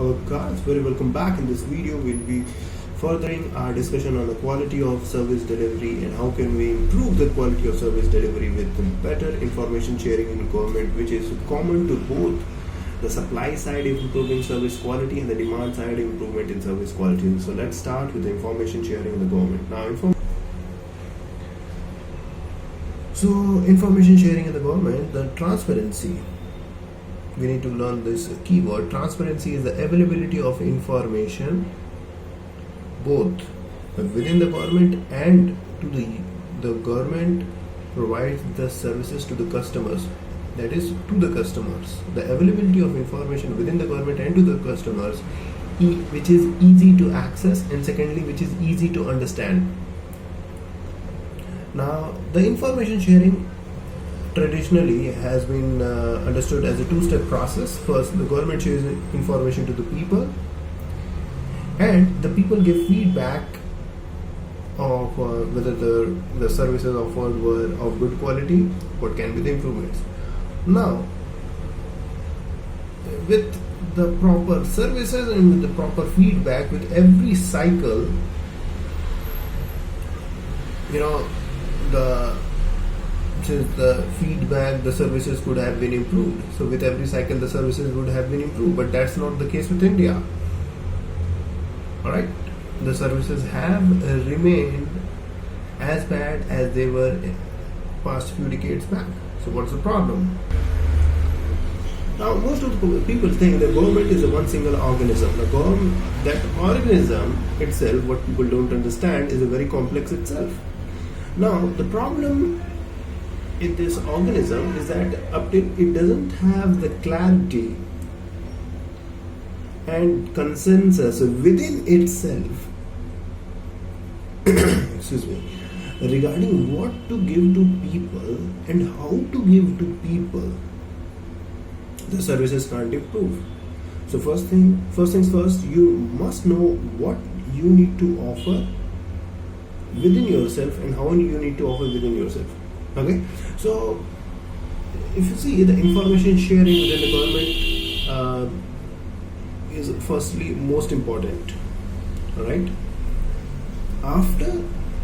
Hello guys, very welcome back. In this video we'll be furthering our discussion on the quality of service delivery and how can we improve the quality of service delivery with better information sharing in government, which is common to both the supply side improving service quality and the demand side improvement in service quality. So let's start with the information sharing in the government. Now information sharing in the government, the transparency. We need to learn this keyword. Transparency is the availability of information both within the government and to the government provides the services to the customers, that is to the customers. The availability of information within the government and to the customers, which is easy to access, and secondly which is easy to understand. Now the information sharing traditionally has been understood as a two-step process. First, the government shares information to the people, and the people give feedback of whether the services offered were of good quality, what can be the improvements. Now, with the proper services and with the proper feedback, with every cycle, since the feedback, the services could have been improved. So with every cycle, the services would have been improved. But that's not the case with India. Alright? The services have remained as bad as they were past few decades back. So what's the problem? Now, most of the people think the government is a one single organism. That organism itself, what people don't understand, is a very complex itself. Now, the problem in this organism is that up till it doesn't have the clarity and consensus within itself excuse me, regarding what to give to people and how to give to people, the services can't improve. So first things first, you must know what you need to offer within yourself and how you need to offer within yourself. Okay, so if you see, the information sharing within the government is firstly most important. Alright, after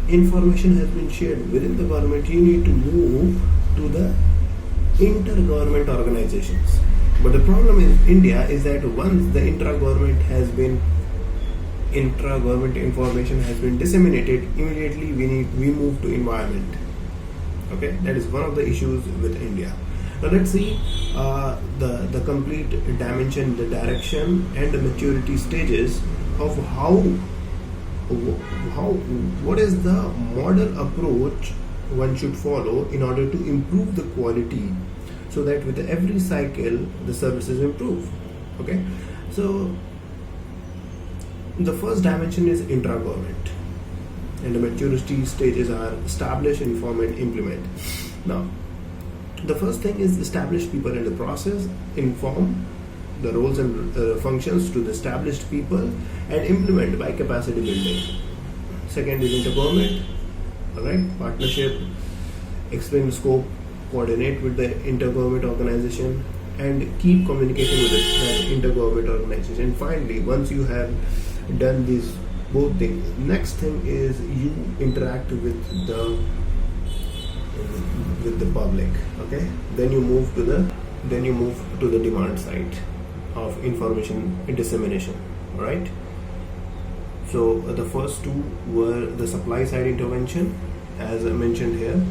information has been shared within the government, you need to move to the inter-government organizations. But the problem in India is that once the intra-government information has been disseminated, immediately we move to environment. Okay, that is one of the issues with India. Now let's see the complete dimension, the direction and the maturity stages of what is the model approach one should follow in order to improve the quality, so that with every cycle the services improve. Okay, so the first dimension is intra-government, and the maturity stages are establish, inform and implement. Now, the first thing is establish people in the process, inform the roles and functions to the established people, and implement by capacity building. Second is intergovernment. Alright, partnership, explain the scope, coordinate with the intergovernment organization, and keep communicating with that intergovernment organization. And finally, once you have done these both things, next thing is you interact with the public. Okay, then you move to the demand side of information dissemination. All right, so the first two were the supply side intervention, as I mentioned here,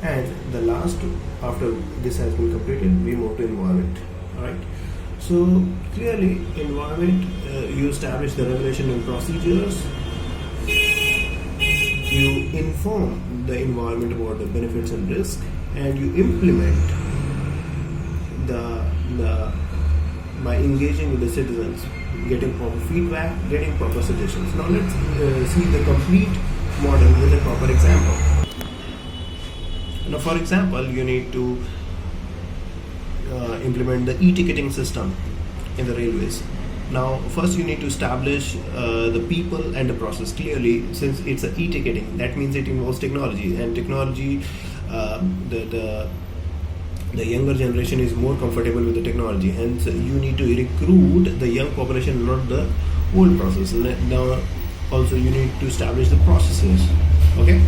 and the last, after this has been completed, we move to environment. All right, so clearly environment, you establish the regulation and procedures, you inform the environment about the benefits and risks, and you implement by engaging with the citizens, getting proper feedback, getting proper suggestions. Now let's see the complete model with a proper example. Now, for example, you need to implement the e-ticketing system in the railways. Now, first you need to establish the people and the process. Clearly, since it's a e-ticketing, that means it involves technology, and technology, the The younger generation is more comfortable with the technology, hence you need to recruit the young population, not the old process. Now also you need to establish the processes. Okay,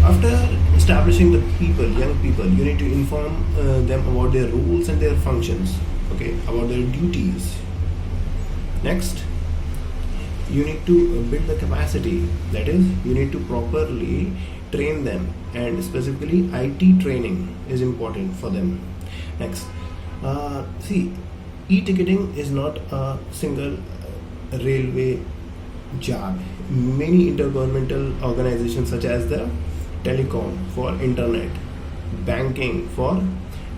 after establishing the people, young people, you need to inform them about their roles and their functions, okay, about their duties. Next, you need to build the capacity, that is, you need to properly train them, and specifically IT training is important for them. Next, see, e-ticketing is not a single railway job. Many intergovernmental organizations such as the telecom for internet, banking for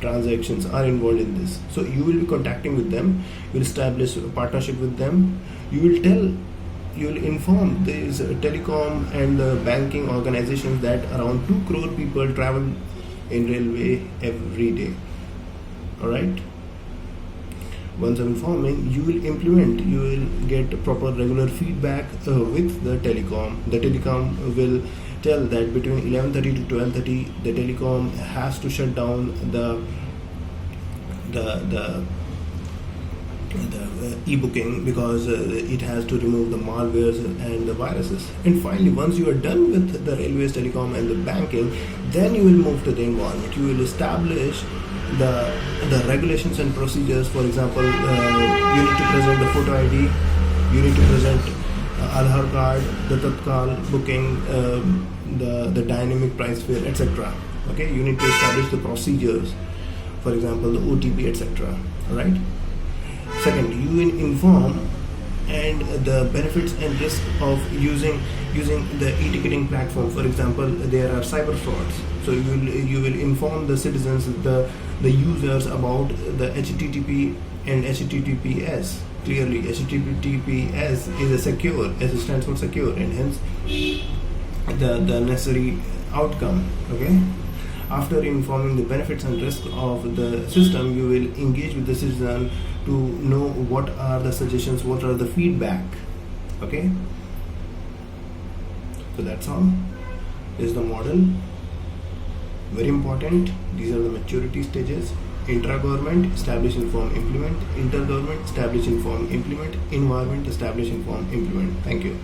transactions are involved in this. So you will be contacting with them, you will establish a partnership with them, you will inform these telecom and the banking organizations that around 2 crore people travel in railway every day. Alright, once informing, you will implement, you will get proper regular feedback with the telecom. The telecom will tell that between 11:30 to 12:30 the telecom has to shut down the e-booking because it has to remove the malwares and the viruses. And finally, once you are done with the railways, telecom and the banking, then you will move to the environment. You will establish the regulations and procedures. For example, you need to present the photo ID, you need to present Aadhaar card, the Tatkal booking, the dynamic price fare, etc. Okay, you need to establish the procedures, for example the OTP, etc. Alright. Second, you will inform and the benefits and risks of using the e-ticketing platform. For example, there are cyber frauds, so you will inform the citizens, the users about the HTTP and HTTPS. Clearly, HTTPS is a secure, as it stands for secure, and hence the necessary outcome. Okay. After informing the benefits and risks of the system, you will engage with the citizen to know what are the suggestions, what are the feedback. Okay, so that's all. This is the model. Very important. These are the maturity stages. Intra-government, establish, inform, implement. Inter-government, establish, inform, implement. Environment, establish, inform, implement. Thank you.